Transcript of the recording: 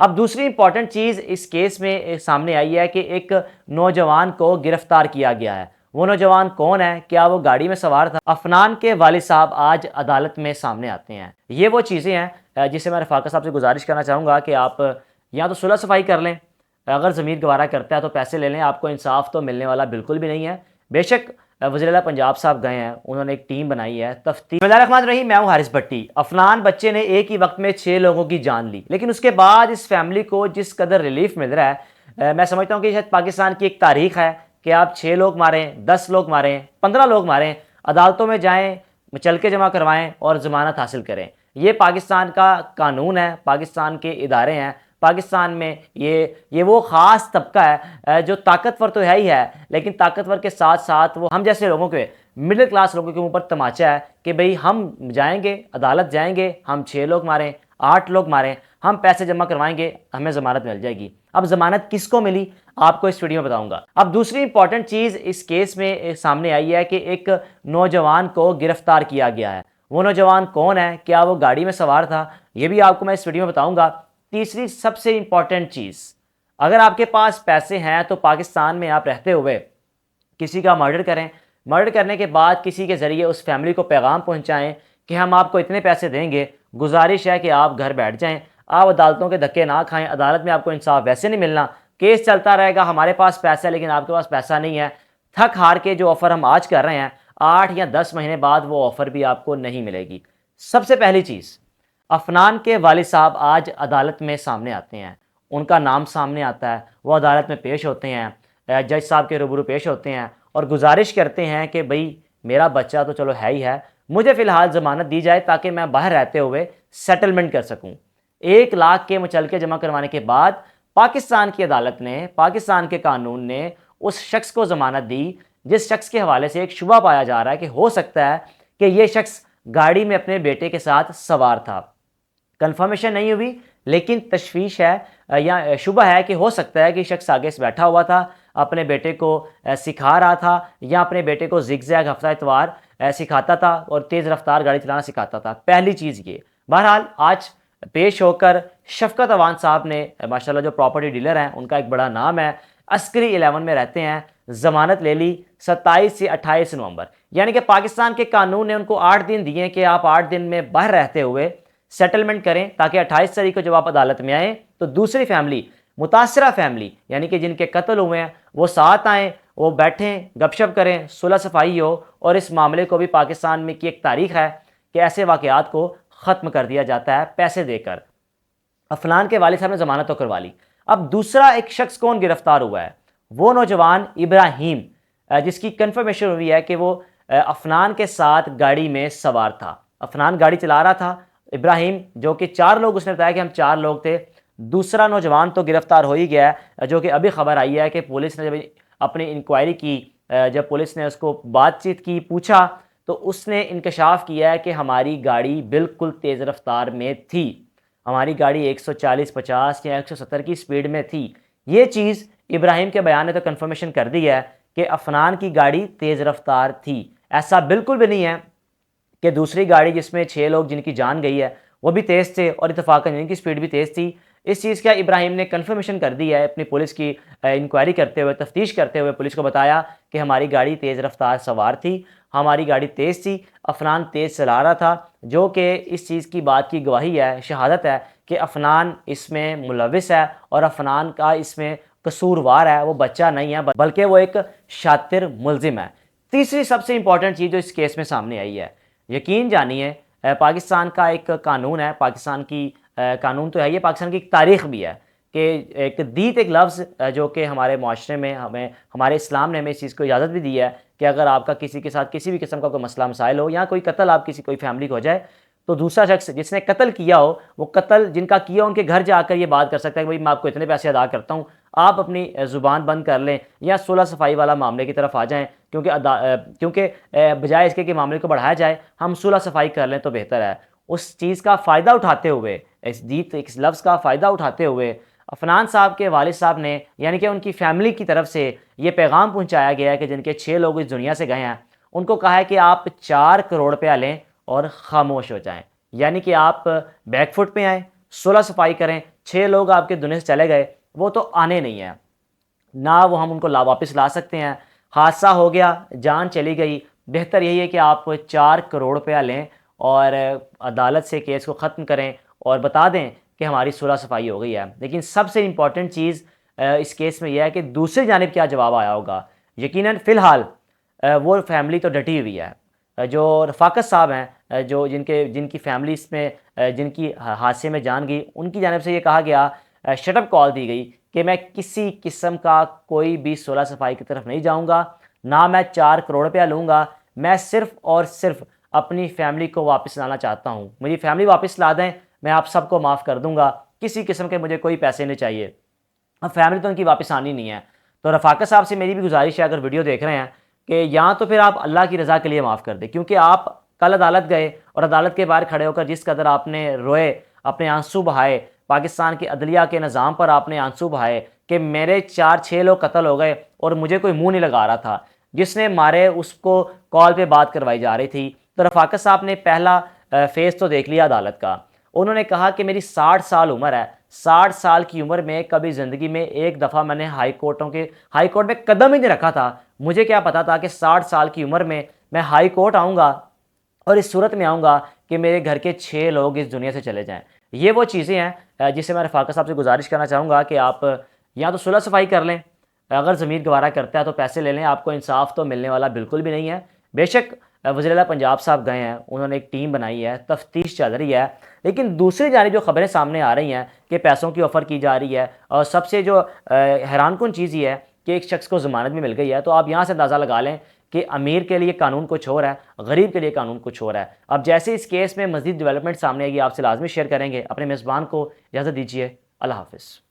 अब दूसरी इंपॉर्टेंट चीज़ इस केस में सामने आई है कि एक नौजवान को गिरफ्तार किया गया है। वो नौजवान कौन है? क्या वो गाड़ी में सवार था? अफनान के वालिद साहब आज अदालत में सामने आते हैं। ये वो चीज़ें हैं जिसे मैं रफाका साहब से गुजारिश करना चाहूँगा कि आप या तो सुलह सफाई कर लें, अगर ज़मीर गवारा करता है तो पैसे ले लें, आपको इंसाफ तो मिलने वाला बिल्कुल भी नहीं है। बेशक वज़ीर-ए-आला पंजाब साहब गए हैं, उन्होंने एक टीम बनाई है तफ्तीश। बिस्मिल्लाहिर्रहमानिर्रहीम, मैं हूँ हारिस भट्टी। अफनान बच्चे ने एक ही वक्त में 6 लोगों की जान ली, लेकिन उसके बाद इस फैमिली को जिस कदर रिलीफ मिल रहा है, मैं समझता हूँ कि शायद पाकिस्तान की एक तारीख है कि आप 6 लोग मारें, 10 लोग मारें, 15 लोग मारें, अदालतों में जाएँ, मुचलके जमा करवाएँ और ज़मानत हासिल करें। ये पाकिस्तान का कानून है, पाकिस्तान के इदारे हैं। पाकिस्तान में ये वो ख़ास तबका है जो ताकतवर तो है ही है, लेकिन ताकतवर के साथ साथ वो हम जैसे लोगों के, मिडिल क्लास लोगों के ऊपर तमाचा है कि भाई हम जाएंगे, अदालत जाएंगे, हम 6 लोग मारें, 8 लोग मारें, हम पैसे जमा करवाएंगे, हमें ज़मानत मिल जाएगी। अब ज़मानत किसको मिली, आपको इस वीडियो में बताऊंगा। अब दूसरी इंपॉर्टेंट चीज़ इस केस में सामने आई है कि एक नौजवान को गिरफ्तार किया गया है। वो नौजवान कौन है? क्या वो गाड़ी में सवार था? ये भी आपको मैं इस वीडियो में बताऊंगा। तीसरी सबसे इंपॉर्टेंट चीज़, अगर आपके पास पैसे हैं तो पाकिस्तान में आप रहते हुए किसी का मर्डर करें, मर्डर करने के बाद किसी के ज़रिए उस फैमिली को पैगाम पहुंचाएं कि हम आपको इतने पैसे देंगे, गुजारिश है कि आप घर बैठ जाएं, आप अदालतों के धक्के ना खाएं, अदालत में आपको इंसाफ वैसे नहीं मिलना, केस चलता रहेगा, हमारे पास पैसा है लेकिन आपके पास पैसा नहीं है। थक हार के जो ऑफ़र हम आज कर रहे हैं, 8 या 10 महीने बाद वो ऑफ़र भी आपको नहीं मिलेगी। सबसे पहली चीज़, अफनान के वालिद साहब आज अदालत में सामने आते हैं, उनका नाम सामने आता है, वो अदालत में पेश होते हैं, जज साहब के रूबरू पेश होते हैं और गुजारिश करते हैं कि भाई मेरा बच्चा तो चलो है ही है, मुझे फ़िलहाल ज़मानत दी जाए ताकि मैं बाहर रहते हुए सेटलमेंट कर सकूं। 1 लाख के मुचलके जमा करवाने के बाद पाकिस्तान की अदालत ने, पाकिस्तान के कानून ने उस शख्स को ज़मानत दी जिस शख्स के हवाले से एक शुबा पाया जा रहा है कि हो सकता है कि ये शख्स गाड़ी में अपने बेटे के साथ सवार था। कंफर्मेशन नहीं हुई, लेकिन तशवीश है या शुबा है कि हो सकता है कि शख्स आगे से बैठा हुआ था, अपने बेटे को सिखा रहा था या अपने बेटे को ज़िगज़ैग हफ्ता इतवार सिखाता था और तेज़ रफ्तार गाड़ी चलाना सिखाता था। पहली चीज़ ये। बहरहाल आज पेश होकर शफकत अवान साहब ने, माशाल्लाह जो प्रॉपर्टी डीलर हैं, उनका एक बड़ा नाम है, अस्करी 11 में रहते हैं, ज़मानत ले ली 27 से 28 नवंबर, यानी कि पाकिस्तान के कानून ने उनको 8 दिन दिए कि आप 8 दिन में बाहर रहते हुए सेटलमेंट करें ताकि 28 तारीख को जब आप अदालत में आएँ तो दूसरी फैमिली, मुतासरा फैमिली यानी कि जिनके कत्ल हुए हैं, वो साथ आएँ, वो बैठें, गपशप करें, सुलह सफाई हो और इस मामले को भी पाकिस्तान में की एक तारीख है कि ऐसे वाक़यात को ख़त्म कर दिया जाता है पैसे देकर। अफनान के वालिद साहब ने ज़मानत तो करवा ली। अब दूसरा एक शख्स कौन गिरफ्तार हुआ है? वो नौजवान इब्राहिम, जिसकी कन्फर्मेशन हुई है कि वो अफनान के साथ गाड़ी में सवार था। अफनान गाड़ी चला रहा था, इब्राहिम जो कि 4 लोग, उसने बताया कि हम 4 लोग थे। दूसरा नौजवान तो गिरफ्तार हो ही गया है, जो कि अभी खबर आई है कि पुलिस ने जब अपनी इंक्वायरी की, जब पुलिस ने उसको बातचीत की, पूछा, तो उसने इंकशाफ किया है कि हमारी गाड़ी बिल्कुल तेज़ रफ्तार में थी, हमारी गाड़ी 140, 50 या 170 की स्पीड में थी। ये चीज़ इब्राहिम के बयान ने तो कन्फर्मेशन कर दी है कि अफनान की गाड़ी तेज़ रफ्तार थी। ऐसा बिल्कुल भी नहीं है कि दूसरी गाड़ी जिसमें 6 लोग जिनकी जान गई है वो भी तेज़ थे और इत्तफाकन इनकी स्पीड भी तेज़ थी। इस चीज़ का इब्राहिम ने कन्फर्मेशन कर दी है, अपनी पुलिस की इंक्वायरी करते हुए, तफ्तीश करते हुए पुलिस को बताया कि हमारी गाड़ी तेज़ रफ्तार सवार थी, हमारी गाड़ी तेज़ थी, अफनान तेज़ चला रहा था, जो कि इस चीज़ की बात की गवाही है, शहादत है कि अफनान इसमें मुलविस है और अफनान का इसमें कसूरवार है, वो बच्चा नहीं है बल्कि वो एक शातिर मुलजिम है। तीसरी सबसे इंपॉर्टेंट चीज़ जो इस केस में सामने आई है, यकीन जानिए, पाकिस्तान का एक कानून है, पाकिस्तान की कानून तो है, ये पाकिस्तान की एक तारीख भी है कि एक दीत एक लफ्ज़ जो कि हमारे माशरे में, हमें हमारे इस्लाम ने हमें इस चीज़ को इजाज़त भी दी है कि अगर आपका किसी के साथ किसी भी किस्म का कोई मसला मसाइल हो या कोई कत्ल आप किसी कोई फैमिली को हो जाए, तो दूसरा शख्स जिसने कत्ल किया हो, वो कत्ल जिनका किया उनके घर जाकर ये बात कर सकता है कि भाई मैं आपको इतने पैसे अदा करता हूँ, आप अपनी ज़ुबान बंद कर लें या सुलह सफाई वाला मामले की तरफ आ जाएँ, क्योंकि बजाय इसके कि मामले को बढ़ाया जाए, हम सुलह सफाई कर लें तो बेहतर है। उस चीज़ का फ़ायदा उठाते हुए, इस लफ्ज़ का फ़ायदा उठाते हुए अफनान साहब के वालिद साहब ने, यानी कि उनकी फैमिली की तरफ से ये पैगाम पहुँचाया गया है कि जिनके 6 लोग इस दुनिया से गए हैं, उनको कहा है कि आप 4 करोड़ रुपया लें और ख़ामोश हो जाएँ। यानी कि आप बैकफुट पे आएँ, सुलह सफाई करें, 6 लोग आपके दुनिया से चले गए, वो तो आने नहीं है, ना वो हम उनको वापस ला सकते हैं। हादसा हो गया, जान चली गई, बेहतर यही है कि आप 4 करोड़ रुपया लें और अदालत से केस को ख़त्म करें और बता दें कि हमारी सुलह सफाई हो गई है। लेकिन सबसे इम्पॉर्टेंट चीज़ इस केस में यह है कि दूसरी जानिब क्या जवाब आया होगा। यकीनन फ़िलहाल वो फैमिली तो डटी हुई है। जो रफ़ाकत साहब हैं, जो जिनकी फैमिली इसमें जिनकी हादसे में जान गई, उनकी जानिब से ये कहा गया, शटअप कॉल दी गई कि मैं किसी किस्म का कोई भी सुलह सफाई की तरफ नहीं जाऊंगा, ना मैं 4 करोड़ रुपया लूँगा, मैं सिर्फ़ और सिर्फ अपनी फैमिली को वापस लाना चाहता हूँ, मुझे फैमिली वापस ला दें, मैं आप सबको माफ़ कर दूंगा, किसी किस्म के मुझे कोई पैसे नहीं चाहिए। अब फैमिली तो उनकी वापस आनी नहीं है। तो रफ़ाकत साहब से मेरी भी गुजारिश है, अगर वीडियो देख रहे हैं, कि या तो फिर आप अल्लाह की रज़ा के लिए माफ़ कर दें, क्योंकि आप कल अदालत गए और अदालत के बाहर खड़े होकर जिस कदर आपने रोए, अपने आंसू बहाए, पाकिस्तान की अदलिया के निज़ाम पर आपने आंसू बहाए कि मेरे 4-6 लोग कत्ल हो गए और मुझे कोई मुंह नहीं लगा रहा था, जिसने मारे उसको कॉल पे बात करवाई जा रही थी। तो रफ़ाकत साहब ने पहला फेज़ तो देख लिया अदालत का। उन्होंने कहा कि मेरी 60 साल उम्र है, 60 साल की उम्र में कभी ज़िंदगी में एक दफ़ा मैंने हाई कोर्ट में कदम ही नहीं रखा था। मुझे क्या पता था कि 60 साल की उम्र में मैं हाई कोर्ट आऊँगा और इस सूरत में आऊँगा कि मेरे घर के 6 लोग इस दुनिया से चले जाएँ। ये वो चीज़ें हैं जिससे मैं रफ़ाकत साहब से गुजारिश करना चाहूँगा कि आप या तो सुलह सफाई कर लें, अगर ज़मीर गवारा करता है तो पैसे ले लें, आपको इंसाफ तो मिलने वाला बिल्कुल भी नहीं है। बेशक वज़ीर आला पंजाब साहब गए हैं, उन्होंने एक टीम बनाई है, तफ्तीश चल रही है, लेकिन दूसरी जानिब जो खबरें सामने आ रही हैं कि पैसों की ऑफ़र की जा रही है, और सबसे जो हैरानकुन चीज़ ये है कि एक शख्स को ज़मानत भी मिल गई है। तो आप यहाँ से अंदाज़ा लगा लें कि अमीर के लिए कानून कुछ और है, गरीब के लिए कानून कुछ और है। अब जैसे इस केस में मज़ीद डेवलपमेंट सामने आएगी, आपसे लाजमी शेयर करेंगे। अपने मेज़बान को इजाज़त दीजिए। अल्लाह हाफ़िज़।